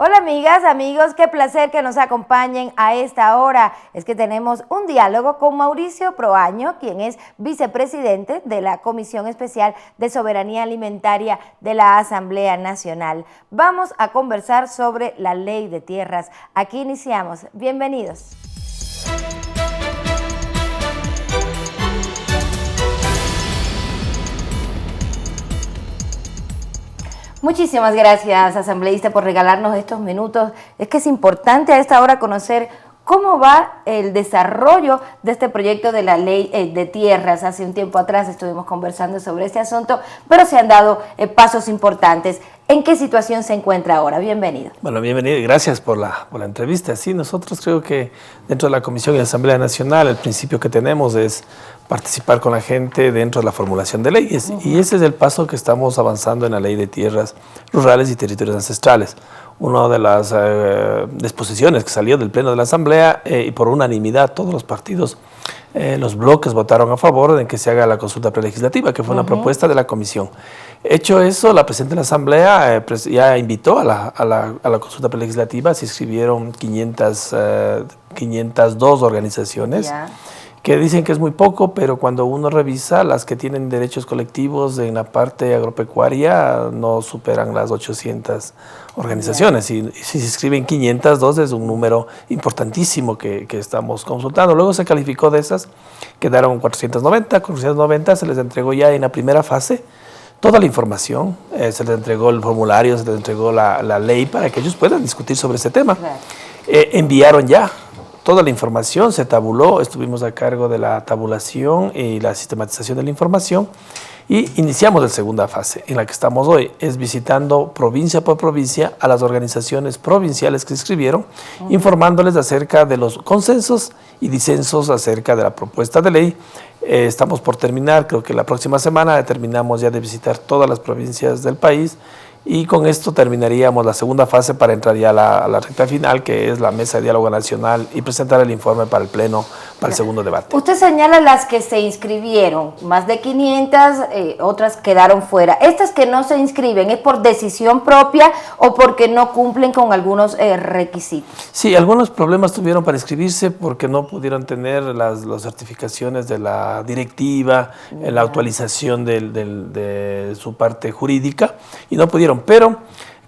Hola amigas, amigos, qué placer que nos acompañen a esta hora. Es que tenemos un diálogo con Mauricio Proaño, quien es vicepresidente de la Comisión Especial de Soberanía Alimentaria de la Asamblea Nacional. Vamos a conversar sobre la Ley de Tierras. Aquí iniciamos. Bienvenidos. Muchísimas gracias, asambleísta, por regalarnos estos minutos. Es que es importante a esta hora conocer cómo va el desarrollo de este proyecto de la ley de tierras. Hace un tiempo atrás estuvimos conversando sobre este asunto, pero se han dado pasos importantes. ¿En qué situación se encuentra ahora? Bienvenido. Bueno, bienvenido y gracias por la entrevista. Sí, nosotros creo que dentro de la Comisión y la Asamblea Nacional el principio que tenemos es participar con la gente dentro de la formulación de leyes. Y ese es el paso que estamos avanzando en la Ley de Tierras Rurales y Territorios Ancestrales. Una de las disposiciones que salió del Pleno de la Asamblea y por unanimidad todos los partidos, los bloques votaron a favor de que se haga la consulta prelegislativa, que fue una propuesta de la Comisión. Hecho eso, la Presidenta de la Asamblea ya invitó a la consulta prelegislativa, se inscribieron 502 organizaciones. Que dicen que es muy poco, pero cuando uno revisa, las que tienen derechos colectivos en la parte agropecuaria no superan las 800 organizaciones. Y si se inscriben 502 es un número importantísimo que estamos consultando. Luego se calificó de esas, quedaron 490. 490 se les entregó ya en la primera fase toda la información, se les entregó el formulario, se les entregó la ley para que ellos puedan discutir sobre ese tema. Enviaron ya toda la información, se tabuló, estuvimos a cargo de la tabulación y la sistematización de la información y iniciamos la segunda fase en la que estamos hoy, es visitando provincia por provincia a las organizaciones provinciales que se inscribieron, informándoles acerca de los consensos y disensos acerca de la propuesta de ley. Estamos por terminar, creo que la próxima semana terminamos ya de visitar todas las provincias del país. Y con esto terminaríamos la segunda fase para entrar ya a la recta final, que es la Mesa de Diálogo Nacional y presentar el informe para el Pleno, para el segundo debate. Usted señala las que se inscribieron, más de 500, otras quedaron fuera. ¿Estas que no se inscriben es por decisión propia o porque no cumplen con algunos requisitos? Sí, algunos problemas tuvieron para inscribirse porque no pudieron tener las certificaciones de la directiva, la actualización de su parte jurídica y no pudieron. Pero,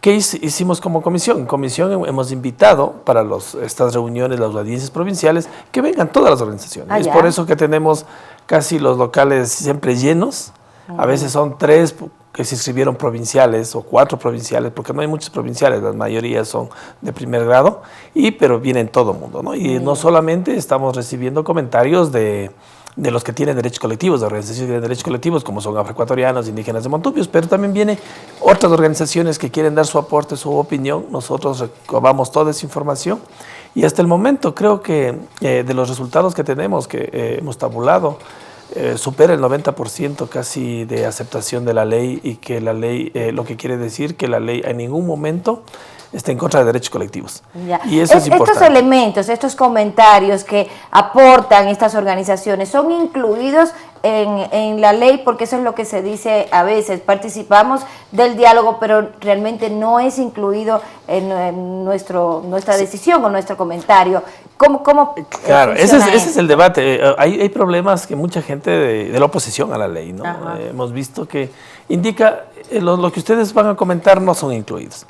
¿qué hicimos como comisión? En comisión hemos invitado para estas reuniones, las audiencias provinciales, que vengan todas las organizaciones. Es por eso que tenemos casi los locales siempre llenos. A veces son 3 que se inscribieron provinciales o 4 provinciales, porque no hay muchos provinciales, la mayoría son de primer grado, pero vienen todo el mundo, ¿no? Y no solamente estamos recibiendo comentarios de los que tienen derechos colectivos, de organizaciones que tienen derechos colectivos, como son afroecuatorianos, indígenas de Montupios, pero también vienen otras organizaciones que quieren dar su aporte, su opinión. Nosotros recabamos toda esa información y hasta el momento creo que de los resultados que tenemos, que hemos tabulado, supera el 90% casi de aceptación de la ley y que la ley, lo que quiere decir que la ley en ningún momento está en contra de derechos colectivos. Y eso es importante. Estos elementos, estos comentarios que aportan estas organizaciones, ¿son incluidos en la ley? Porque eso es lo que se dice a veces, participamos del diálogo, pero realmente no es incluido en nuestra decisión o nuestro comentario. ¿Cómo claro, ese es el debate. Hay problemas que mucha gente de la oposición a la ley, ¿no? Hemos visto que indica, lo que ustedes van a comentar no son incluidos.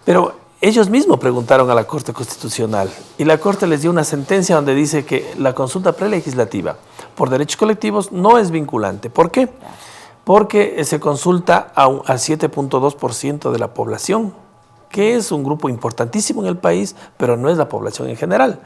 Pero ellos mismos preguntaron a la Corte Constitucional y la Corte les dio una sentencia donde dice que la consulta prelegislativa por derechos colectivos no es vinculante. ¿Por qué? Porque se consulta al 7.2% de la población, que es un grupo importantísimo en el país, pero no es la población en general.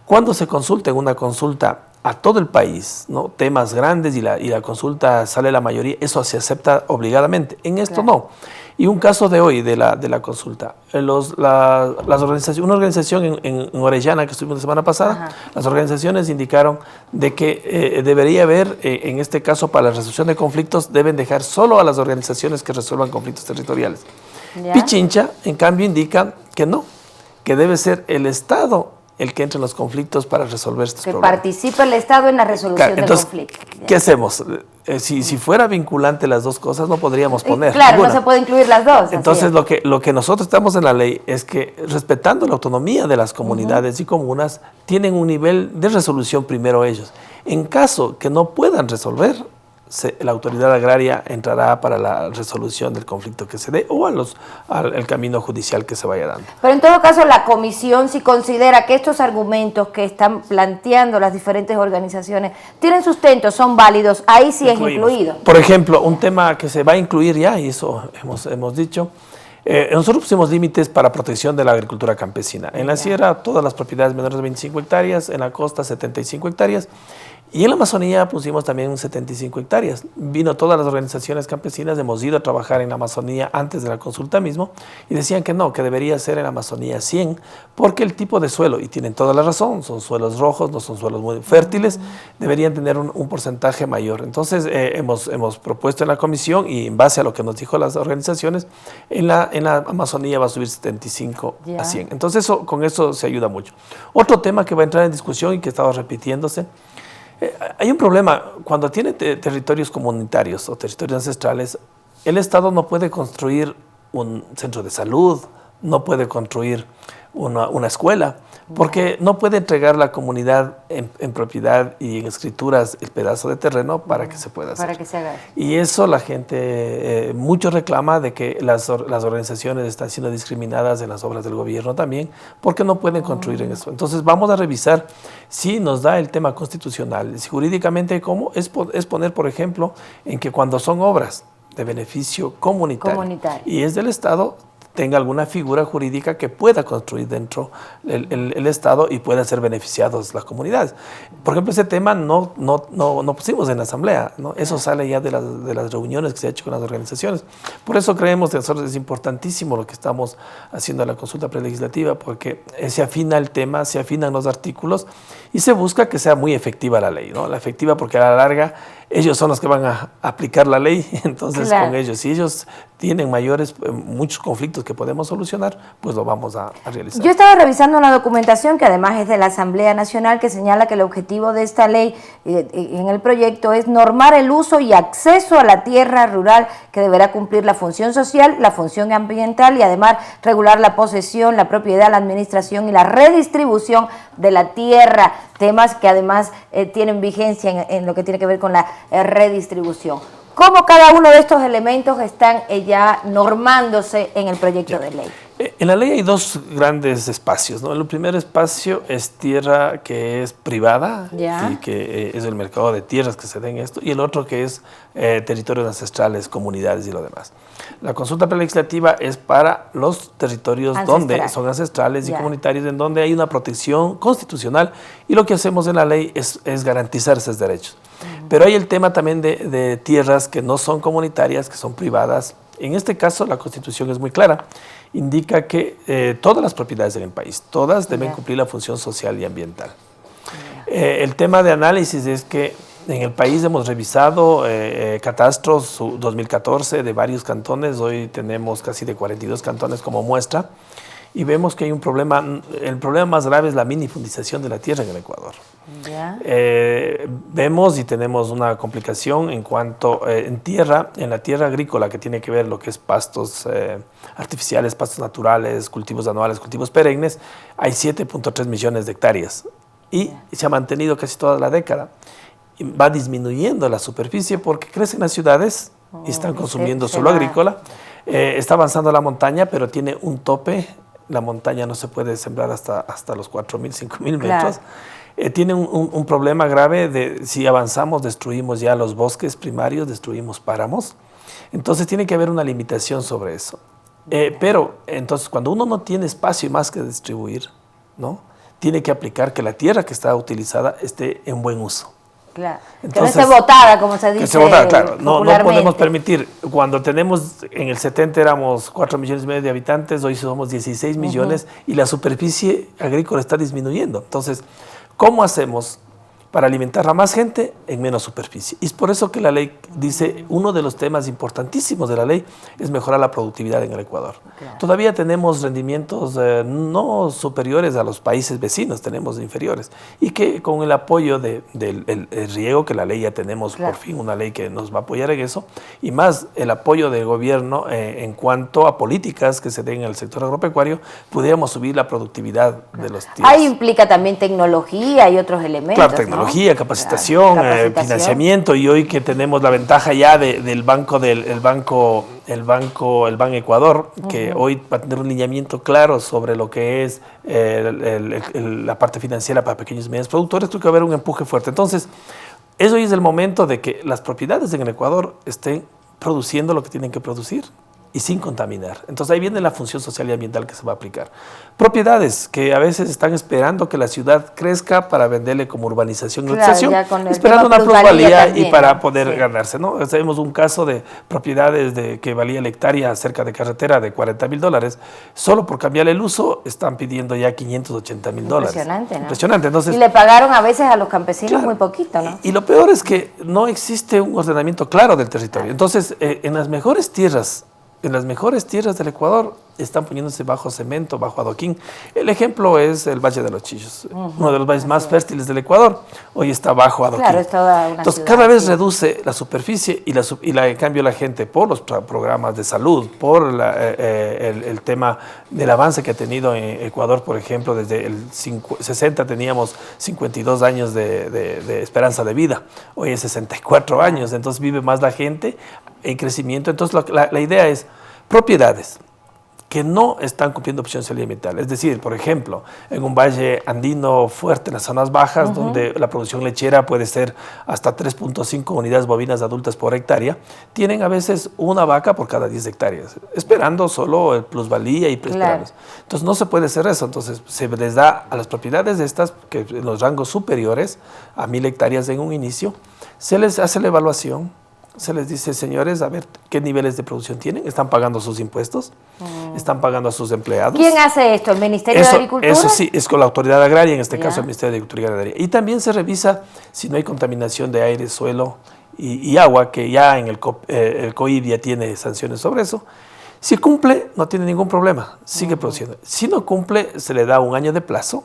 Cuando se consulta en una consulta a todo el país, ¿no? Temas grandes y la consulta sale la mayoría, eso se acepta obligadamente. En esto no. Y un caso de hoy de la consulta, una organización en Orellana que estuvimos la semana pasada, las organizaciones indicaron de que debería haber, en este caso para la resolución de conflictos, deben dejar solo a las organizaciones que resuelvan conflictos territoriales. Pichincha, en cambio, indica que no, que debe ser el Estado el que entre en los conflictos para resolver estos problemas. Que participe el Estado en la resolución del conflicto. ¿Qué hacemos? Si fuera vinculante las dos cosas, no podríamos poner. Claro, ninguna. No se puede incluir las dos. Entonces, lo que nosotros estamos en la ley es que, respetando la autonomía de las comunidades y comunas, tienen un nivel de resolución primero ellos. En caso que no puedan resolver, la autoridad agraria entrará para la resolución del conflicto que se dé o al camino judicial que se vaya dando. Pero en todo caso, la comisión, si considera que estos argumentos que están planteando las diferentes organizaciones tienen sustento, son válidos, ahí sí es incluido. Por ejemplo, un tema que se va a incluir ya, y eso hemos dicho, nosotros pusimos límites para protección de la agricultura campesina. En la sierra, todas las propiedades menores de 25 hectáreas, en la costa, 75 hectáreas, y en la Amazonía pusimos también 75 hectáreas. Vino todas las organizaciones campesinas, hemos ido a trabajar en la Amazonía antes de la consulta mismo, y decían que no, que debería ser en la Amazonía 100, porque el tipo de suelo, y tienen toda la razón, son suelos rojos, no son suelos muy fértiles, deberían tener un porcentaje mayor. Entonces hemos propuesto en la comisión, y en base a lo que nos dijo las organizaciones, en la Amazonía va a subir 75 a 100. Entonces con eso se ayuda mucho. Otro tema que va a entrar en discusión y que estaba repitiéndose, hay un problema, cuando tiene territorios comunitarios o territorios ancestrales, el Estado no puede construir un centro de salud, no puede construir una escuela, porque no puede entregar la comunidad en propiedad y en escrituras el pedazo de terreno para que se pueda hacer. Para que se haga. Y eso la gente mucho reclama de que las organizaciones están siendo discriminadas en las obras del gobierno también, porque no pueden construir en eso. Entonces vamos a revisar si nos da el tema constitucional, si jurídicamente cómo es poner, por ejemplo, en que cuando son obras de beneficio comunitario. Y es del Estado, tenga alguna figura jurídica que pueda construir dentro el Estado y pueda ser beneficiados las comunidades. Por ejemplo, ese tema no pusimos en la Asamblea, ¿no? Eso sale ya de las reuniones que se ha hecho con las organizaciones. Por eso creemos que nosotros es importantísimo lo que estamos haciendo en la consulta prelegislativa, porque se afina el tema, se afinan los artículos y se busca que sea muy efectiva la ley, ¿no? La efectiva porque a la larga ellos son los que van a aplicar la ley, entonces claro, con ellos, si ellos tienen muchos conflictos que podemos solucionar, pues lo vamos a realizar. Yo estaba revisando una documentación que además es de la Asamblea Nacional, que señala que el objetivo de esta ley en el proyecto es normar el uso y acceso a la tierra rural, que deberá cumplir la función social, la función ambiental y además regular la posesión, la propiedad, la administración y la redistribución de la tierra, temas que además tienen vigencia en lo que tiene que ver con la redistribución. ¿Cómo cada uno de estos elementos están ya normándose en el proyecto de ley? En la ley hay dos grandes espacios, ¿no? El primer espacio es tierra que es privada y que es el mercado de tierras que se den esto, y el otro que es territorios ancestrales, comunidades y lo demás. La consulta prelegislativa es para los territorios donde son ancestrales y comunitarios, en donde hay una protección constitucional, y lo que hacemos en la ley es garantizar esos derechos. Pero hay el tema también de tierras que no son comunitarias, que son privadas. En este caso la Constitución es muy clara, indica que todas las propiedades en el país, todas deben cumplir la función social y ambiental. El tema de análisis es que en el país hemos revisado catastros 2014 de varios cantones, hoy tenemos casi de 42 cantones como muestra, y vemos que hay un problema, el problema más grave es la minifundización de la tierra en el Ecuador. Vemos y tenemos una complicación en cuanto en la tierra agrícola, que tiene que ver lo que es pastos artificiales, pastos naturales, cultivos anuales, cultivos perennes, hay 7.3 millones de hectáreas y se ha mantenido casi toda la década. Y va disminuyendo la superficie porque crecen las ciudades y están consumiendo suelo agrícola, está avanzando la montaña, pero tiene un tope. La montaña no se puede sembrar hasta los 4.000, 5.000 metros. Tiene un problema grave de si avanzamos, destruimos ya los bosques primarios, destruimos páramos. Entonces tiene que haber una limitación sobre eso. Pero entonces cuando uno no tiene espacio más que distribuir, ¿no? Tiene que aplicar que la tierra que está utilizada esté en buen uso. Claro. Entonces, que no esté botada, como se dice. Que esté botada, claro. No podemos permitir. Cuando tenemos, en el 70 éramos 4,5 millones de habitantes, hoy somos 16 millones y la superficie agrícola está disminuyendo. Entonces, ¿cómo hacemos para alimentar a más gente en menos superficie. Y es por eso que la ley dice, uno de los temas importantísimos de la ley es mejorar la productividad en el Ecuador. Claro. Todavía tenemos rendimientos no superiores a los países vecinos, tenemos inferiores. Y que con el apoyo del riego, que la ley ya tenemos, claro, por fin una ley que nos va a apoyar en eso, y más el apoyo del gobierno en cuanto a políticas que se den en el sector agropecuario, pudiéramos subir la productividad de los tierras. Ahí implica también tecnología y otros elementos. Claro, tecnología, ¿no? Capacitación, financiamiento, y hoy que tenemos la ventaja ya del Banco Ecuador, que hoy va a tener un lineamiento claro sobre lo que es la parte financiera para pequeños y medianos productores, creo que va a haber un empuje fuerte. Entonces, eso hoy es el momento de que las propiedades en el Ecuador estén produciendo lo que tienen que producir y sin contaminar. Entonces ahí viene la función social y ambiental que se va a aplicar. Propiedades que a veces están esperando que la ciudad crezca para venderle como urbanización, claro, esperando una plusvalía y para poder ganarse, ¿no? Tenemos un caso de propiedades que valía la hectárea cerca de carretera de $40,000, solo por cambiarle el uso están pidiendo ya $580,000. Impresionante, ¿no? Impresionante. Entonces, y le pagaron a veces a los campesinos, claro, muy poquito, ¿no? Y lo peor es que no existe un ordenamiento claro del territorio. Entonces, en las mejores tierras del Ecuador están poniéndose bajo cemento, bajo adoquín. El ejemplo es el Valle de los Chillos, uno de los valles más fértiles del Ecuador, hoy está bajo adoquín. Claro, es toda una Entonces, ciudad, cada vez reduce la superficie en cambio la gente, por los programas de salud, por el tema del avance que ha tenido en Ecuador, por ejemplo, desde el 60 teníamos 52 años de esperanza de vida, hoy es 64 años, entonces vive más la gente en crecimiento. Entonces la idea es propiedades que no están cumpliendo opción social y ambiental. Es decir, por ejemplo, en un valle andino fuerte, en las zonas bajas, donde la producción lechera puede ser hasta 3.5 unidades bovinas adultas por hectárea, tienen a veces una vaca por cada 10 hectáreas, esperando solo el plusvalía y preesperando. Claro. Entonces no se puede hacer eso. Entonces se les da a las propiedades de estas, que en los rangos superiores a 1.000 hectáreas en un inicio, se les hace la evaluación, se les dice, señores, a ver qué niveles de producción tienen, están pagando sus impuestos, están pagando a sus empleados. ¿Quién hace esto? ¿El Ministerio de Agricultura? Eso sí, es con la autoridad agraria, en este caso el Ministerio de Agricultura y Ganadería. Y también se revisa si no hay contaminación de aire, suelo y agua, que ya en el COID ya tiene sanciones sobre eso. Si cumple, no tiene ningún problema, sigue produciendo. Si no cumple, se le da un año de plazo.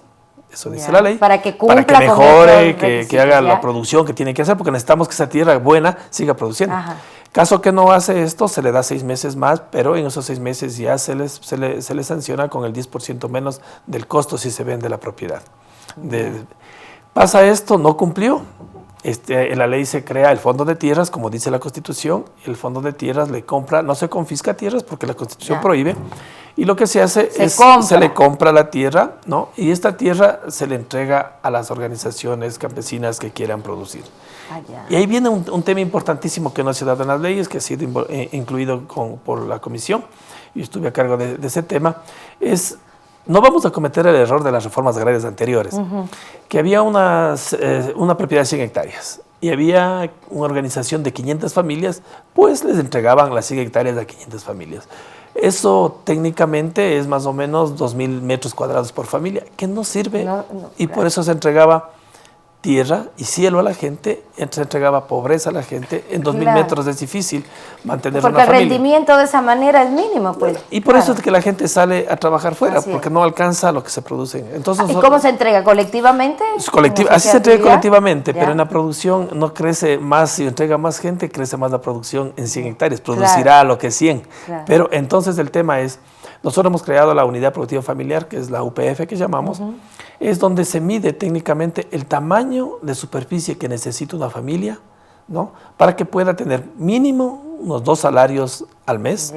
Eso dice la ley. Para que cumpla, para que mejore, que haga la producción que tiene que hacer, porque necesitamos que esa tierra buena siga produciendo. Ajá. Caso que no hace esto, se le da 6 meses más, pero en esos 6 meses ya se le sanciona con el 10% menos del costo si se vende la propiedad. Pasa esto, no cumplió. En la ley se crea el fondo de tierras, como dice la Constitución. El fondo de tierras no se confisca tierras porque la Constitución prohíbe. Y lo que se hace se le compra la tierra, ¿no? Y esta tierra se le entrega a las organizaciones campesinas que quieran producir. Y ahí viene un tema importantísimo que no se ha dado en las leyes, que ha sido incluido por la comisión. Yo estuve a cargo de ese tema. No vamos a cometer el error de las reformas agrarias anteriores, que había una propiedad de 100 hectáreas y había una organización de 500 familias, pues les entregaban las 100 hectáreas a 500 familias. Eso técnicamente es más o menos 2.000 metros cuadrados por familia, que no sirve, y por eso se entregaba tierra y cielo a la gente, se entregaba pobreza a la gente. En 2.000 metros es difícil mantener una familia. Porque el rendimiento de esa manera es mínimo, pues. Y por eso es que la gente sale a trabajar fuera, porque no alcanza lo que se produce. Entonces, ¿y cómo se entrega? ¿Colectivamente? Así se entrega colectivamente, pero en la producción no crece más. Si entrega más gente, crece más la producción en 100 hectáreas. Producirá lo que es 100. Pero entonces el tema es, nosotros hemos creado la unidad productiva familiar, que es la UPF que llamamos, es donde se mide técnicamente el tamaño de superficie que necesita una familia, ¿no? Para que pueda tener mínimo unos 2 salarios al mes,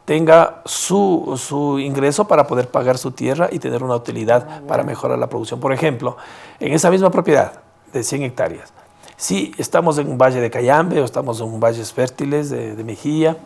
tenga su ingreso para poder pagar su tierra y tener una utilidad para mejorar la producción. Por ejemplo, en esa misma propiedad de 100 hectáreas, si estamos en un valle de Cayambe o estamos en un valles fértiles de Mejía,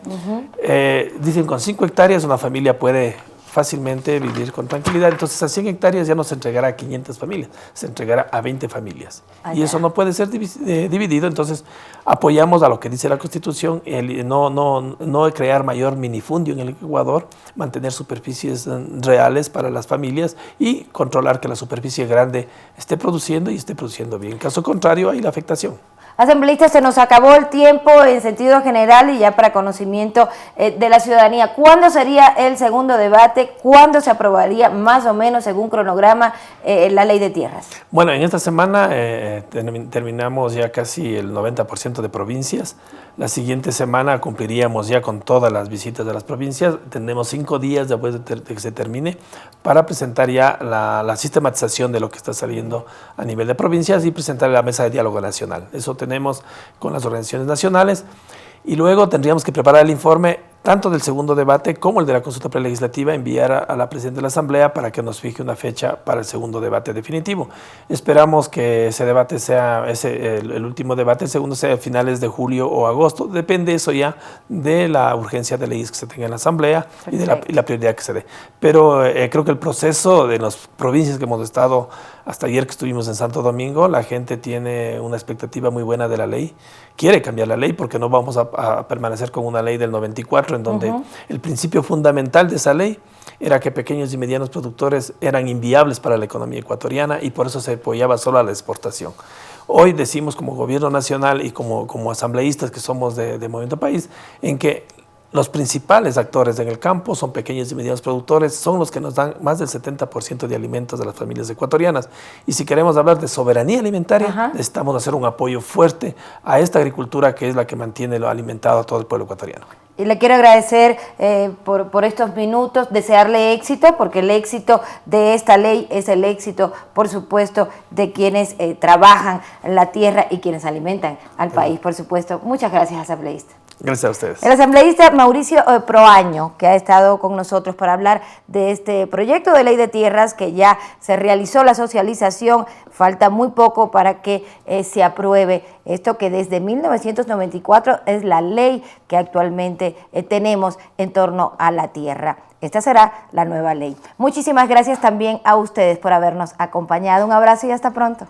dicen con 5 hectáreas una familia puede fácilmente vivir con tranquilidad. Entonces a 100 hectáreas ya no se entregará a 500 familias, se entregará a 20 familias. Y eso no puede ser dividido, entonces apoyamos a lo que dice la Constitución, no crear mayor minifundio en el Ecuador, mantener superficies reales para las familias y controlar que la superficie grande esté produciendo y esté produciendo bien. En caso contrario, hay la afectación. Asambleísta, se nos acabó el tiempo en sentido general y ya para conocimiento de la ciudadanía. ¿Cuándo sería el segundo debate? ¿Cuándo se aprobaría más o menos, según cronograma, la ley de tierras? Bueno, en esta semana terminamos ya casi el 90% de provincias. La siguiente semana cumpliríamos ya con todas las visitas de las provincias. Tenemos 5 días después de que se termine para presentar ya la sistematización de lo que está saliendo a nivel de provincias y presentar la mesa de diálogo nacional. Eso tenemos con las organizaciones nacionales y luego tendríamos que preparar el informe tanto del segundo debate como el de la consulta prelegislativa, enviar a la Presidenta de la Asamblea para que nos fije una fecha para el segundo debate definitivo. Esperamos que ese debate sea el último debate, el segundo sea a finales de julio o agosto, depende eso ya de la urgencia de leyes que se tenga en la Asamblea y de la prioridad que se dé. Pero creo que el proceso de las provincias que hemos estado hasta ayer que estuvimos en Santo Domingo, la gente tiene una expectativa muy buena de la ley, quiere cambiar la ley porque no vamos a permanecer con una ley del 94 en donde el principio fundamental de esa ley era que pequeños y medianos productores eran inviables para la economía ecuatoriana y por eso se apoyaba solo a la exportación. Hoy decimos como gobierno nacional y como asambleístas que somos de Movimiento País, en que los principales actores en el campo son pequeños y medianos productores, son los que nos dan más del 70% de alimentos de las familias ecuatorianas. Y si queremos hablar de soberanía alimentaria, necesitamos hacer un apoyo fuerte a esta agricultura que es la que mantiene lo alimentado a todo el pueblo ecuatoriano. Y le quiero agradecer por estos minutos, desearle éxito, porque el éxito de esta ley es el éxito, por supuesto, de quienes trabajan la tierra y quienes alimentan al país, por supuesto. Muchas gracias, asambleísta. Gracias a ustedes. El asambleísta Mauricio Proaño, que ha estado con nosotros para hablar de este proyecto de ley de tierras que ya se realizó la socialización, falta muy poco para que se apruebe esto que desde 1994 es la ley que actualmente tenemos en torno a la tierra. Esta será la nueva ley. Muchísimas gracias también a ustedes por habernos acompañado. Un abrazo y hasta pronto.